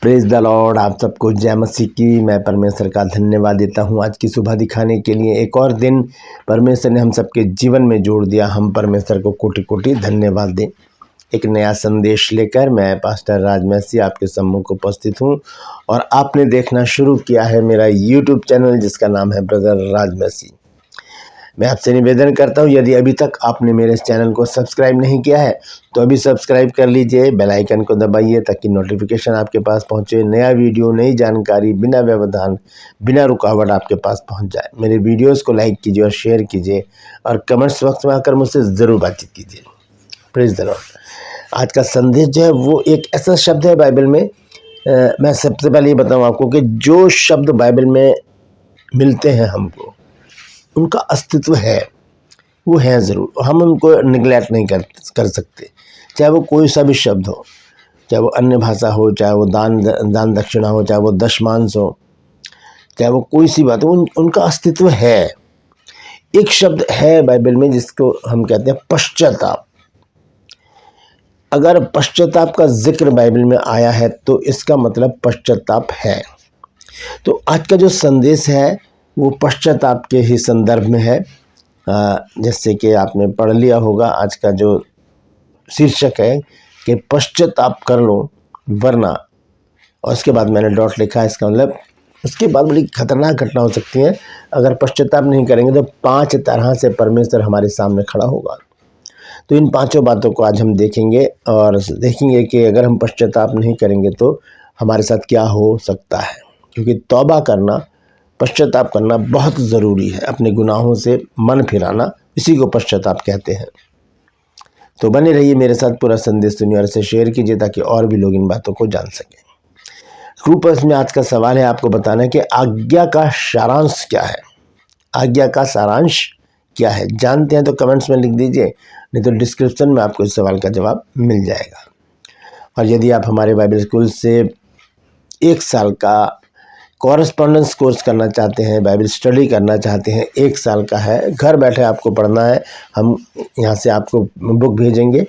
Praise the Lord. आप सबको जय मसीह की। मैं परमेश्वर का धन्यवाद देता हूँ आज की सुबह दिखाने के लिए। एक और दिन परमेश्वर ने हम सबके जीवन में जोड़ दिया। हम परमेश्वर को कोटि कोटि धन्यवाद दें। एक नया संदेश लेकर मैं पास्टर राज मसीह आपके सम्मुख उपस्थित हूँ और आपने देखना शुरू किया है मेरा यूट्यूब चैनल जिसका नाम है ब्रदर राज मसीह। मैं आपसे निवेदन करता हूं, यदि अभी तक आपने मेरे इस चैनल को सब्सक्राइब नहीं किया है तो अभी सब्सक्राइब कर लीजिए, बेल आइकन को दबाइए ताकि नोटिफिकेशन आपके पास पहुंचे। नया वीडियो, नई जानकारी बिना व्यवधान, बिना रुकावट आपके पास पहुंच जाए। मेरे वीडियोस को लाइक कीजिए और शेयर कीजिए और कमेंट्स बॉक्स में आकर मुझसे ज़रूर बातचीत कीजिए। Praise the Lord. आज का संदेश जो है वो एक ऐसा शब्द है बाइबल में, मैं सबसे पहले ये बताऊँ आपको कि जो शब्द बाइबल में मिलते हैं हमको, उनका अस्तित्व है, वो है ज़रूर। हम उनको निगलेक्ट नहीं कर सकते। चाहे वो कोई सा भी शब्द हो, चाहे वो अन्य भाषा हो, चाहे वो दान दक्षिणा हो, चाहे वो दशमांश हो, चाहे वो कोई सी बात हो, उनका अस्तित्व है। एक शब्द है बाइबल में जिसको हम कहते हैं पश्चाताप। अगर पश्चाताप का जिक्र बाइबल में आया है तो इसका मतलब पश्चाताप है। तो आज का जो संदेश है वो पश्चाताप के ही संदर्भ में है। जैसे कि आपने पढ़ लिया होगा, आज का जो शीर्षक है कि पश्चाताप कर लो वरना, और उसके बाद मैंने डॉट लिखा है। इसका मतलब उसके बाद बड़ी खतरनाक घटना हो सकती है। अगर पश्चाताप नहीं करेंगे तो 5 तरह से परमेश्वर हमारे सामने खड़ा होगा। तो इन 5 बातों को आज हम देखेंगे और देखेंगे कि अगर हम पश्चाताप नहीं करेंगे तो हमारे साथ क्या हो सकता है। क्योंकि तौबा करना, पश्चाताप करना बहुत ज़रूरी है। अपने गुनाहों से मन फिराना, इसी को पश्चाताप कहते हैं। तो बने रहिए मेरे साथ, पूरा संदेश सुनिए और इसे शेयर कीजिए ताकि और भी लोग इन बातों को जान सकें। रूपस में आज का सवाल है आपको बताना है कि आज्ञा का सारांश क्या है। आज्ञा का सारांश क्या है, जानते हैं तो कमेंट्स में लिख दीजिए, नहीं तो डिस्क्रिप्शन में आपको इस सवाल का जवाब मिल जाएगा। और यदि आप हमारे बाइबल स्कूल से 1 साल का कॉरेस्पॉन्डेंस कोर्स करना चाहते हैं, बाइबल स्टडी करना चाहते हैं, 1 साल का है, घर बैठे आपको पढ़ना है। हम यहाँ से आपको बुक भेजेंगे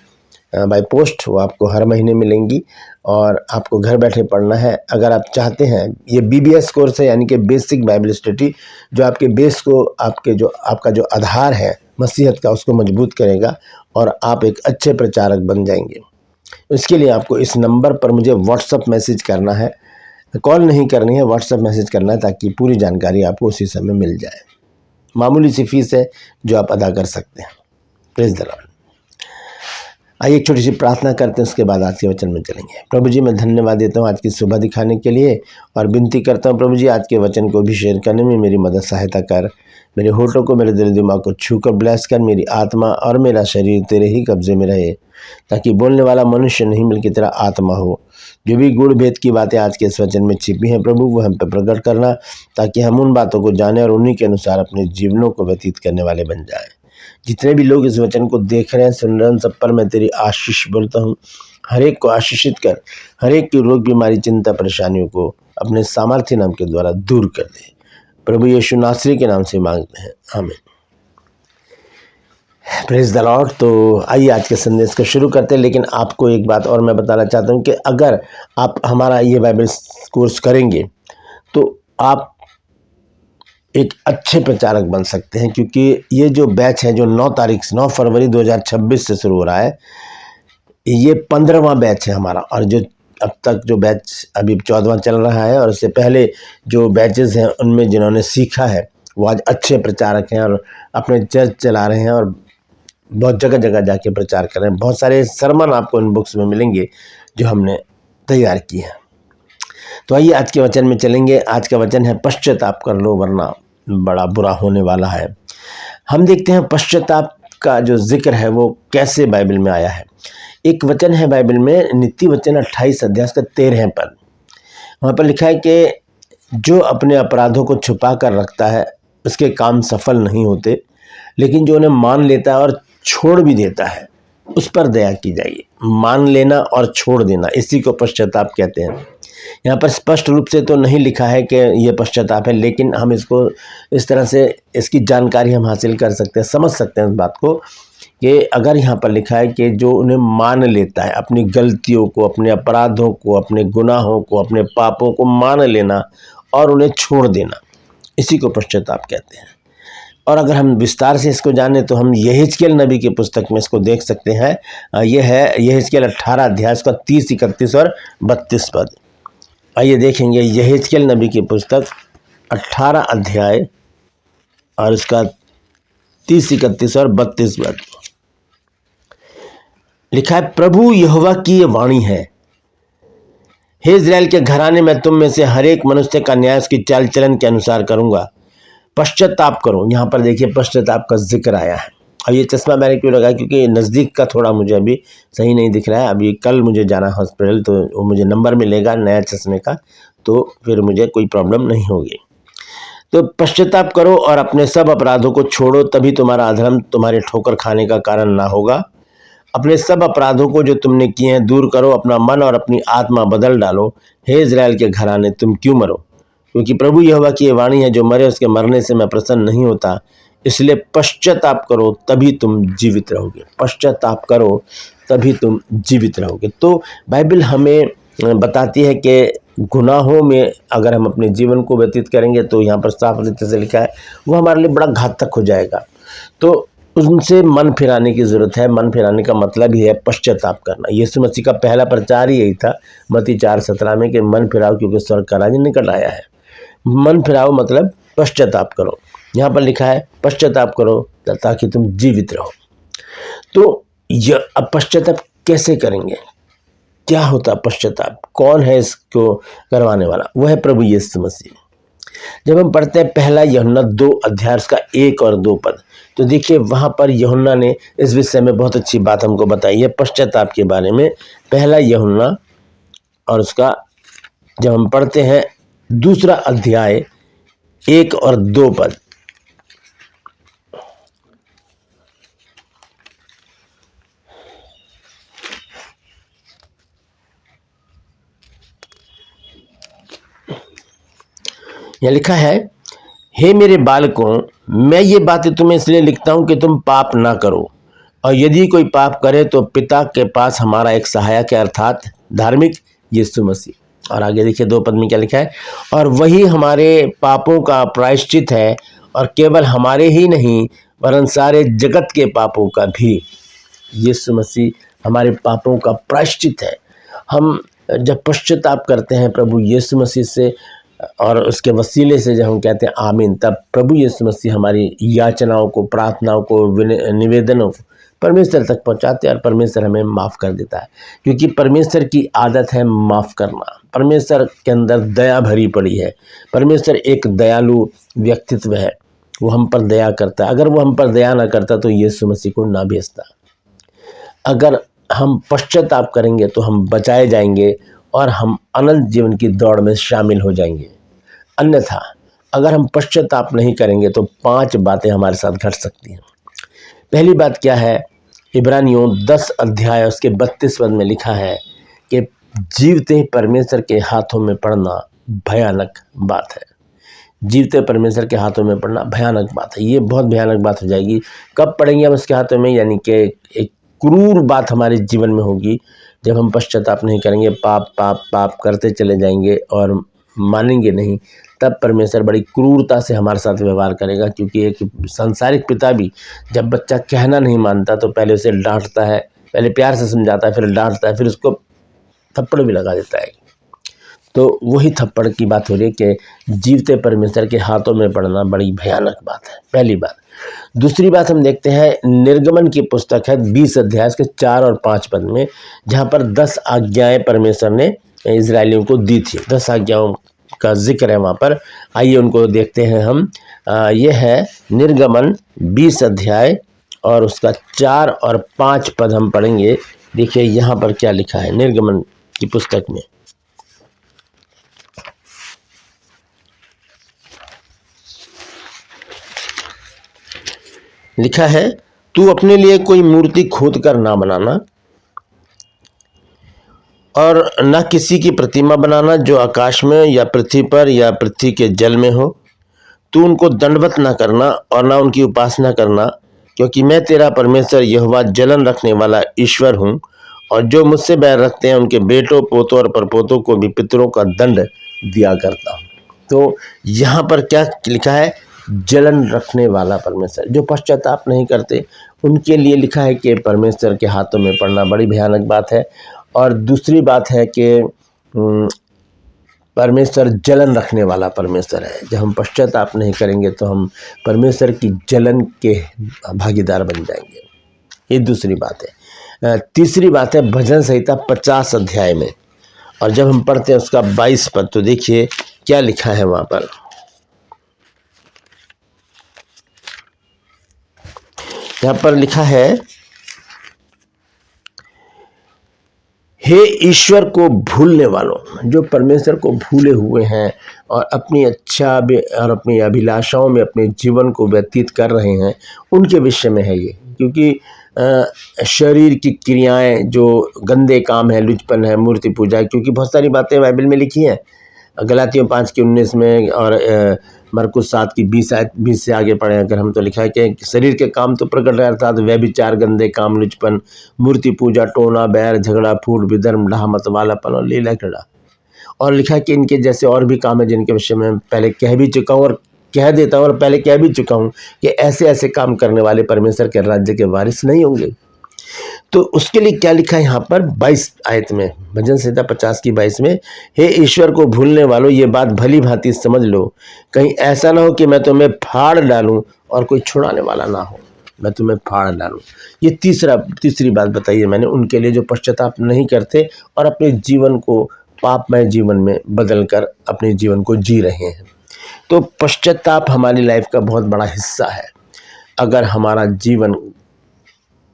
बाय पोस्ट, वो आपको हर महीने मिलेंगी और आपको घर बैठे पढ़ना है। अगर आप चाहते हैं, ये BBS कोर्स है, यानी कि बेसिक बाइबल स्टडी, जो आपके बेस को, आपका जो आधार है मसीहत का, उसको मजबूत करेगा और आप एक अच्छे प्रचारक बन जाएंगे। इसके लिए आपको इस नंबर पर मुझे व्हाट्सअप मैसेज करना है, कॉल नहीं करनी है, व्हाट्सएप मैसेज करना है ताकि पूरी जानकारी आपको उसी समय मिल जाए। मामूली सी फीस है जो आप अदा कर सकते हैं। Praise the Lord. आइए एक छोटी सी प्रार्थना करते हैं, उसके बाद आज के वचन में चलेंगे। प्रभु जी, मैं धन्यवाद देता हूँ आज की सुबह दिखाने के लिए और विनती करता हूँ प्रभु जी, आज के वचन को भी शेयर करने में मेरी मदद सहायता कर। मेरे होठों को, मेरे दिल दिमाग को छू कर ब्लेस कर। मेरी आत्मा और मेरा शरीर तेरे ही कब्जे में रहे, ताकि बोलने वाला मनुष्य नहीं बल्कि तेरा आत्मा हो। जो भी गुण भेद की बातें आज के इस वचन में छिपी हैं प्रभु, वो हम पर प्रकट करना, ताकि हम उन बातों को जानें और उन्हीं के अनुसार अपने जीवनों को व्यतीत करने वाले बन जाएं। जितने भी लोग इस वचन को देख रहे हैं, सुन रहे हैं, सब पर मैं तेरी आशीष बोलता हूँ। हर एक को आशीषित कर, हर एक की रोग, बीमारी, चिंता, परेशानियों को अपने सामर्थ्य नाम के द्वारा दूर कर दे। प्रभु यीशु नासरी के नाम से मांगते हैं, आमीन। Praise the Lord. तो आइए आज के संदेश को शुरू करते हैं। लेकिन आपको एक बात और मैं बताना चाहता हूँ कि अगर आप हमारा ये बाइबल कोर्स करेंगे तो आप एक अच्छे प्रचारक बन सकते हैं। क्योंकि ये जो बैच है, जो 9 फरवरी 2026 से शुरू हो रहा है, ये 15वां बैच है हमारा। और जो अब तक जो बैच अभी 14वां चल रहा है, और इससे पहले जो बैचेस हैं उनमें जिन्होंने सीखा है वो आज अच्छे प्रचारक हैं और अपने चर्च चला रहे हैं और बहुत जगह जगह जाके प्रचार कर रहे हैं। बहुत सारे सरमन आपको इन बुक्स में मिलेंगे जो हमने तैयार किए हैं। तो आइए आज के वचन में चलेंगे। आज का वचन है पश्चाताप कर लो वरना बड़ा बुरा होने वाला है। हम देखते हैं पश्चाताप का जो जिक्र है वो कैसे बाइबल में आया है। एक वचन है बाइबल में, नीति वचन 28 अध्याय का 13 पद। वहाँ पर लिखा है कि जो अपने अपराधों को छुपा कर रखता है उसके काम सफल नहीं होते, लेकिन जो उन्हें मान लेता है और छोड़ भी देता है उस पर दया की जाएगी। मान लेना और छोड़ देना, इसी को पश्चाताप कहते हैं। यहाँ पर स्पष्ट रूप से तो नहीं लिखा है कि ये पश्चाताप है, लेकिन हम इसको इस तरह से, इसकी जानकारी हम हासिल कर सकते हैं, समझ सकते हैं इस बात को कि अगर यहाँ पर लिखा है कि जो उन्हें मान लेता है, अपनी गलतियों को, अपने अपराधों को, अपने गुनाहों को, अपने पापों को मान लेना और उन्हें छोड़ देना, इसी को पश्चाताप कहते हैं। और अगर हम विस्तार से इसको जानें तो हम यहेजकेल नबी की पुस्तक में इसको देख सकते हैं। यह है यहेजकेल 18 अध्याय का 30, 31 और 32 पद। आइए देखेंगे यहेजकेल नबी की पुस्तक 18 अध्याय और इसका 30, 31 और 32 पद। लिखा है, प्रभु यहोवा की ये वाणी है, हे इज़राइल के घराने, मैं तुम में से हर एक मनुष्य का न्याय उसकी चाल चलन के अनुसार करूंगा। पश्चाताप करो। यहाँ पर देखिए पश्चाताप का जिक्र आया है। अब ये चश्मा मैंने क्यों लगाया, क्योंकि नज़दीक का थोड़ा मुझे अभी सही नहीं दिख रहा है। अभी कल मुझे जाना हॉस्पिटल, तो वो मुझे नंबर मिलेगा नया चश्मे का, तो फिर मुझे कोई प्रॉब्लम नहीं होगी। तो पश्चाताप करो और अपने सब अपराधों को छोड़ो, तभी तुम्हारा अधर्म तुम्हारे ठोकर खाने का कारण ना होगा। अपने सब अपराधों को जो तुमने किए हैं दूर करो, अपना मन और अपनी आत्मा बदल डालो। हे इज़राइल के घराने, तुम क्यों मरो? क्योंकि प्रभु यहोवा की ये वाणी है, जो मरे उसके मरने से मैं प्रसन्न नहीं होता। इसलिए पश्चाताप करो, तभी तुम जीवित रहोगे। पश्चाताप करो, तभी तुम जीवित रहोगे। तो बाइबल हमें बताती है कि गुनाहों में अगर हम अपने जीवन को व्यतीत करेंगे, तो यहाँ पर साफ रीति से लिखा है वो हमारे लिए बड़ा घातक हो जाएगा। तो उनसे मन फिराने की ज़रूरत है। मन फिराने का मतलब ही है पश्चाताप करना। यीशु मसीह का पहला प्रचार ही यही था, मत्ती 4:17 में, कि मन फिराओ क्योंकि स्वर्ग का राज्य निकट आया है। मन फिराओ मतलब पश्चाताप करो। यहाँ पर लिखा है पश्चाताप करो ताकि तुम जीवित रहो। तो यह अब पश्चाताप कैसे करेंगे? क्या होता पश्चाताप? कौन है इसको करवाने वाला? वह है प्रभु यीशु मसीह। जब हम पढ़ते हैं पहला यूहन्ना 2 अध्याय का 1 और 2 पद, तो देखिए वहाँ पर यूहन्ना ने इस विषय में बहुत अच्छी बात हमको बताई है पश्चाताप के बारे में। पहला यूहन्ना और उसका जब हम पढ़ते हैं 2 अध्याय 1 और 2 पद, यह लिखा है, हे मेरे बालकों, मैं ये बातें तुम्हें इसलिए लिखता हूं कि तुम पाप ना करो, और यदि कोई पाप करे तो पिता के पास हमारा एक सहायक है, अर्थात धार्मिक यीशु मसीह। और आगे देखिए 2 पद में क्या लिखा है, और वही हमारे पापों का प्रायश्चित है, और केवल हमारे ही नहीं वरन सारे जगत के पापों का भी। यीशु मसीह हमारे पापों का प्रायश्चित है। हम जब पश्चाताप करते हैं प्रभु यीशु मसीह से और उसके वसीले से जब हम कहते हैं आमीन, तब प्रभु यीशु मसीह हमारी याचनाओं को, प्रार्थनाओं को, निवेदनों को परमेश्वर तक पहुंचाते हैं और परमेश्वर हमें माफ़ कर देता है। क्योंकि परमेश्वर की आदत है माफ़ करना। परमेश्वर के अंदर दया भरी पड़ी है। परमेश्वर एक दयालु व्यक्तित्व है, वो हम पर दया करता है। अगर वो हम पर दया ना करता तो यीशु मसीह को ना भेजता। अगर हम पश्चाताप करेंगे तो हम बचाए जाएंगे और हम अनंत जीवन की दौड़ में शामिल हो जाएंगे। अन्यथा अगर हम पश्चाताप नहीं करेंगे तो 5 बातें हमारे साथ घट सकती हैं। पहली बात क्या है? इब्रानियों 10 अध्याय उसके 32 पद में लिखा है कि जीवते ही परमेश्वर के हाथों में पड़ना भयानक बात है। जीवते परमेश्वर के हाथों में पड़ना भयानक बात है। ये बहुत भयानक बात हो जाएगी। कब पड़ेंगे हम उसके हाथों में? यानी कि एक क्रूर बात हमारे जीवन में होगी जब हम पश्चाताप नहीं करेंगे, पाप पाप पाप करते चले जाएंगे और मानेंगे नहीं, तब परमेश्वर बड़ी क्रूरता से हमारे साथ व्यवहार करेगा। क्योंकि एक सांसारिक पिता भी जब बच्चा कहना नहीं मानता तो पहले उसे डांटता है, पहले प्यार से समझाता है, फिर डांटता है, फिर उसको थप्पड़ भी लगा देता है। तो वही थप्पड़ की बात हो रही है कि जीवते परमेश्वर के हाथों में पड़ना बड़ी भयानक बात है, पहली बात। दूसरी बात हम देखते हैं निर्गमन की पुस्तक है 20 अध्याय के 4 और 5 पद में, जहाँ पर 10 आज्ञाएं परमेश्वर ने इजरायलियों को दी थी। 10 आज्ञाओं का जिक्र है वहाँ पर। आइए उनको देखते हैं हम। ये है निर्गमन 20 अध्याय और उसका 4 और 5 पद हम पढ़ेंगे। देखिए यहाँ पर क्या लिखा है निर्गमन की पुस्तक में। लिखा है, तू अपने लिए कोई मूर्ति खोद कर ना बनाना और न किसी की प्रतिमा बनाना जो आकाश में या पृथ्वी पर या पृथ्वी के जल में हो। तू उनको दंडवत ना करना और ना उनकी उपासना करना, क्योंकि मैं तेरा परमेश्वर यहोवा जलन रखने वाला ईश्वर हूँ, और जो मुझसे बैर रखते हैं उनके बेटों पोतों और परपोतों को भी पितरों का दंड दिया करता हूँ। तो यहाँ पर क्या लिखा है? जलन रखने वाला परमेश्वर। जो पश्चाताप नहीं करते उनके लिए लिखा है कि परमेश्वर के हाथों में पड़ना बड़ी भयानक बात है। और दूसरी बात है कि परमेश्वर जलन रखने वाला परमेश्वर है। जब हम पश्चाताप नहीं करेंगे तो हम परमेश्वर की जलन के भागीदार बन जाएंगे। ये दूसरी बात है। तीसरी बात है भजन संहिता 50 अध्याय में, और जब हम पढ़ते हैं उसका 22 पद, तो देखिए क्या लिखा है वहाँ पर। यहाँ पर लिखा है, हे ईश्वर को भूलने वालों, जो परमेश्वर को भूले हुए हैं और अपनी अच्छा और अपनी अभिलाषाओं में अपने जीवन को व्यतीत कर रहे हैं, उनके विषय में है ये। क्योंकि शरीर की क्रियाएं जो गंदे काम है, लुचपन है, मूर्ति पूजा, क्योंकि बहुत सारी बातें बाइबल में लिखी हैं। गलातियों 5:19 में और मरकुस 7:20 से आगे पढ़े अगर हम, तो लिखा है कि शरीर के काम तो प्रकट है, अर्थात व्यभिचार, गंदे काम, लुचपन, मूर्ति पूजा, टोना, बैर, झगड़ा, फूट, विधर्म, डाह, मतवालापन और लीला क्रीड़ा। और लिखा है कि इनके जैसे और भी काम है जिनके विषय में पहले कह भी चुका हूँ और कह देता हूँ और पहले कह भी चुका हूँ कि ऐसे ऐसे काम करने वाले परमेश्वर के राज्य के वारिस नहीं होंगे। तो उसके लिए क्या लिखा है यहाँ पर 22 आयत में, भजन संहिता 50 की 22 में, हे ईश्वर को भूलने वालों, ये बात भली भांति समझ लो, कहीं ऐसा ना हो कि मैं तुम्हें फाड़ डालूं और कोई छुड़ाने वाला ना हो। मैं तुम्हें फाड़ डालूं। ये तीसरी बात बताइए मैंने, उनके लिए जो पश्चाताप नहीं करते और अपने जीवन को पापमय जीवन में बदल कर अपने जीवन को जी रहे हैं। तो पश्चाताप हमारी लाइफ का बहुत बड़ा हिस्सा है। अगर हमारा जीवन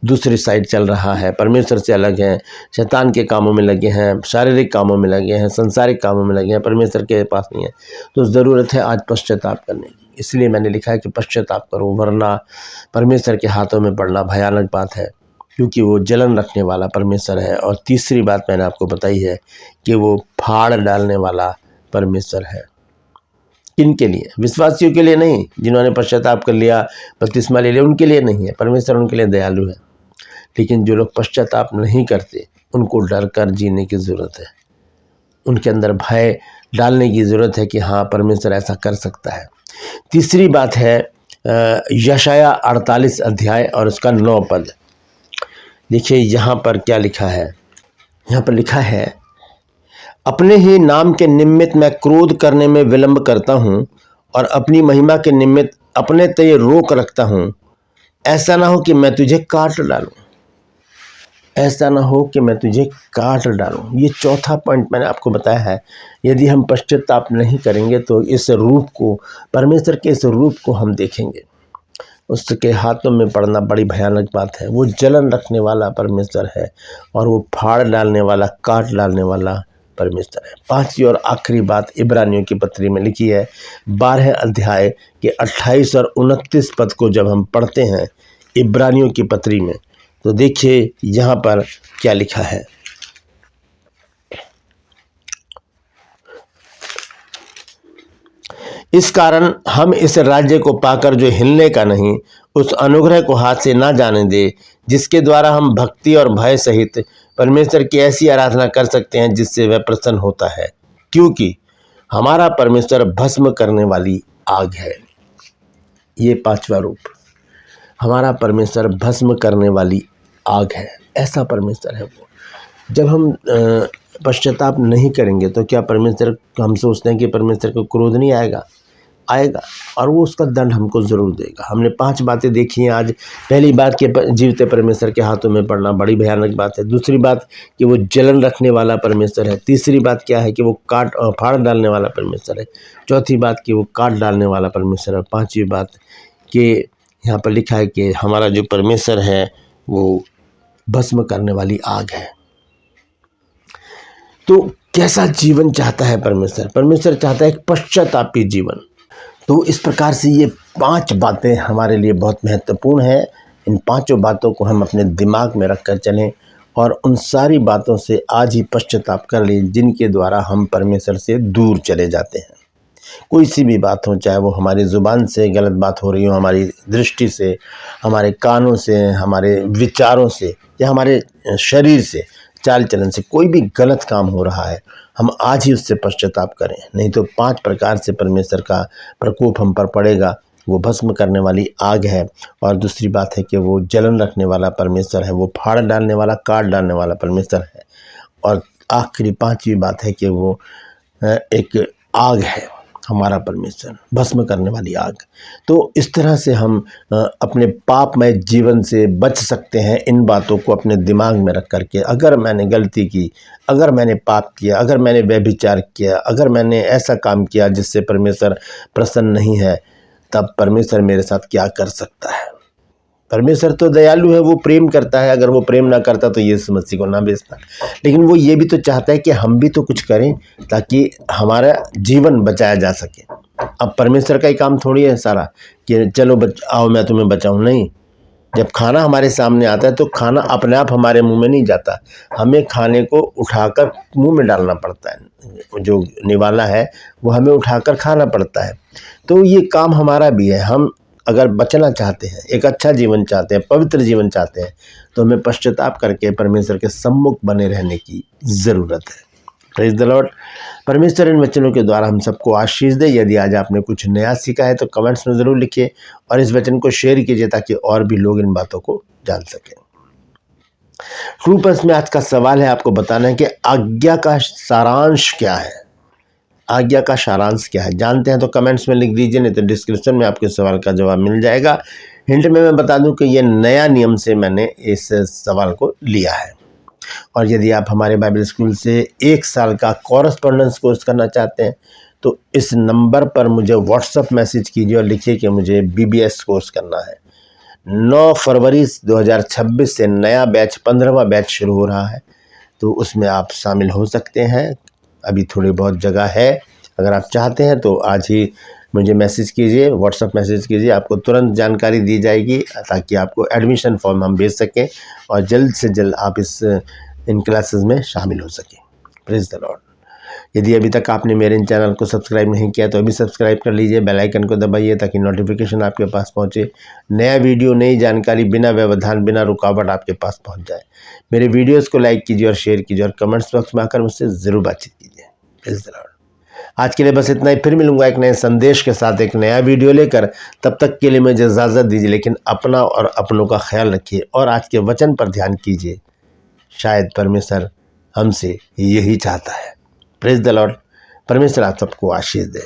दूसरी साइड चल रहा है, परमेश्वर से अलग है, शैतान के कामों में लगे हैं, शारीरिक कामों में लगे हैं, संसारिक कामों में लगे हैं, परमेश्वर के पास नहीं है, तो ज़रूरत है आज पश्चाताप करने की। इसलिए मैंने लिखा है कि पश्चाताप करो, वरना परमेश्वर के हाथों में पड़ना भयानक बात है, क्योंकि वो जलन रखने वाला परमेश्वर है। और तीसरी बात मैंने आपको बताई है कि वो फाड़ डालने वाला परमेश्वर है। किनके लिए? विश्वासियों के लिए नहीं, जिन्होंने पश्चाताप कर लिया, बपतिस्मा ले लिया, उनके लिए नहीं है। परमेश्वर उनके लिए दयालु है। लेकिन जो लोग पश्चाताप नहीं करते, उनको डर कर जीने की ज़रूरत है। उनके अंदर भय डालने की ज़रूरत है कि हाँ, परमेश्वर ऐसा कर सकता है। तीसरी बात है यशाया 48 अध्याय और उसका 9 पद। देखिए यहाँ पर क्या लिखा है। यहाँ पर लिखा है, अपने ही नाम के निमित्त मैं क्रोध करने में विलंब करता हूँ और अपनी महिमा के निमित्त अपने तय रोक रखता हूँ। ऐसा ना हो कि मैं तुझे काट डालूं। ऐसा ना हो कि मैं तुझे काट डालूं। ये चौथा पॉइंट मैंने आपको बताया है। यदि हम पश्चाताप नहीं करेंगे तो इस रूप को, परमेश्वर के इस रूप को हम देखेंगे। उसके हाथों में पड़ना बड़ी भयानक बात है। वो जलन रखने वाला परमेश्वर है और वो फाड़ डालने वाला, काट डालने वाला परमेश्वर है। पांचवी और आखिरी बात इब्रानियों की पत्री में लिखी है, 12 अध्याय के 28 और 29 पद को जब हम पढ़ते हैं इब्रानियों की पत्री में, तो देखिए यहाँ पर क्या लिखा है। इस कारण हम इस राज्य को पाकर जो हिलने का नहीं, उस अनुग्रह को हाथ से ना जाने दे, जिसके द्वारा हम भक्ति और भय सहित परमेश्वर की ऐसी आराधना कर सकते हैं जिससे वह प्रसन्न होता है, क्योंकि हमारा परमेश्वर भस्म करने वाली आग है। ये पांचवा रूप, हमारा परमेश्वर भस्म करने वाली आग है। ऐसा परमेश्वर है वो। जब हम पश्चाताप नहीं करेंगे तो क्या परमेश्वर, हम सोचते हैं कि परमेश्वर को क्रोध नहीं आएगा? आएगा, और वो उसका दंड हमको ज़रूर देगा। हमने 5 बातें देखी हैं आज। पहली बात कि जीवते परमेश्वर के हाथों में पड़ना बड़ी भयानक बात है। दूसरी बात कि वो जलन रखने वाला परमेश्वर है। तीसरी बात क्या है कि वो फाड़ डालने वाला परमेश्वर है। चौथी बात कि वो काट डालने वाला परमेश्वर है। पांचवी बात कि यहाँ पर लिखा है कि हमारा जो परमेश्वर है वो भस्म करने वाली आग है। तो कैसा जीवन चाहता है परमेश्वर? परमेश्वर चाहता है एक पश्चातापी जीवन। तो इस प्रकार से ये 5 बातें हमारे लिए बहुत महत्वपूर्ण हैं। इन 5 बातों को हम अपने दिमाग में रख कर चलें और उन सारी बातों से आज ही पश्चाताप कर लें जिनके द्वारा हम परमेश्वर से दूर चले जाते हैं। कोई सी भी बात हो, चाहे वो हमारी ज़ुबान से गलत बात हो रही हो, हमारी दृष्टि से, हमारे कानों से, हमारे विचारों से या हमारे शरीर से, चाल चलन से कोई भी गलत काम हो रहा है, हम आज ही उससे पश्चाताप करें, नहीं तो 5 प्रकार से परमेश्वर का प्रकोप हम पर पड़ेगा। वो भस्म करने वाली आग है, और दूसरी बात है कि वो जलन रखने वाला परमेश्वर है, वो फाड़ डालने वाला, काट डालने वाला परमेश्वर है, और आखिरी 5वीं बात है कि वो एक आग है, हमारा परमेश्वर, भस्म करने वाली आग। तो इस तरह से हम अपने पापमय जीवन से बच सकते हैं, इन बातों को अपने दिमाग में रख करके। अगर मैंने गलती की, अगर मैंने पाप किया, अगर मैंने व्यभिचार किया, अगर मैंने ऐसा काम किया जिससे परमेश्वर प्रसन्न नहीं है, तब परमेश्वर मेरे साथ क्या कर सकता है। परमेश्वर तो दयालु है, वो प्रेम करता है। अगर वो प्रेम ना करता तो यीशु मसीह को ना भेजता, लेकिन वो ये भी तो चाहता है कि हम भी तो कुछ करें ताकि हमारा जीवन बचाया जा सके। अब परमेश्वर का ही काम थोड़ी है सारा कि चलो आओ मैं तुम्हें बचाऊं, नहीं। जब खाना हमारे सामने आता है तो खाना अपने आप हमारे मुंह में नहीं जाता, हमें खाने को उठाकर मुंह में डालना पड़ता है। जो निवाला है वो हमें उठाकर खाना पड़ता है। तो ये काम हमारा भी है। हम अगर बचना चाहते हैं, एक अच्छा जीवन चाहते हैं, पवित्र जीवन चाहते हैं, तो हमें पश्चाताप करके परमेश्वर के सम्मुख बने रहने की ज़रूरत है। Praise the Lord. परमेश्वर इन वचनों के द्वारा हम सबको आशीष दे। यदि आज आपने कुछ नया सीखा है तो कमेंट्स में ज़रूर लिखिए, और इस वचन को शेयर कीजिए ताकि और भी लोग इन बातों को जान सकें। ट्रू पर्स में आज का सवाल है, आपको बताना है कि आज्ञा का सारांश क्या है। आज्ञा का सारांश क्या है, जानते हैं तो कमेंट्स में लिख दीजिए, नहीं तो डिस्क्रिप्शन में आपके सवाल का जवाब मिल जाएगा। हिंट में मैं बता दूं कि ये नया नियम से मैंने इस सवाल को लिया है। और यदि आप हमारे बाइबल स्कूल से 1 साल का कॉरेस्पॉन्डेंस कोर्स करना चाहते हैं तो इस नंबर पर मुझे व्हाट्सएप मैसेज कीजिए और लिखिए कि मुझे BBS कोर्स करना है। 9 फरवरी 2026 से नया बैच 15वां बैच शुरू हो रहा है, तो उसमें आप शामिल हो सकते हैं। अभी थोड़ी बहुत जगह है, अगर आप चाहते हैं तो आज ही मुझे मैसेज कीजिए, व्हाट्सएप मैसेज कीजिए, आपको तुरंत जानकारी दी जाएगी ताकि आपको एडमिशन फॉर्म हम भेज सकें और जल्द से जल्द आप इन क्लासेस में शामिल हो सकें। Praise the Lord. यदि अभी तक आपने मेरे इन चैनल को सब्सक्राइब नहीं किया तो अभी सब्सक्राइब कर लीजिए, बेल आइकन को दबाइए ताकि नोटिफिकेशन आपके पास पहुंचे, नया वीडियो, नई जानकारी बिना व्यवधान, बिना रुकावट आपके पास पहुंच जाए। मेरे वीडियोस को लाइक कीजिए और शेयर कीजिए और कमेंट्स बॉक्स में आकर मुझसे ज़रूर बातचीत कीजिए। Praise the Lord. आज के लिए बस इतना ही, फिर मिलूंगा एक नए संदेश के साथ, एक नया वीडियो लेकर। तब तक के लिए मुझे इजाज़त दीजिए, लेकिन अपना और अपनों का ख्याल रखिए और आज के वचन पर ध्यान कीजिए। शायद परमेश्वर हमसे यही चाहता है। Praise the Lord. परमेश्वर आप सबको आशीष दे।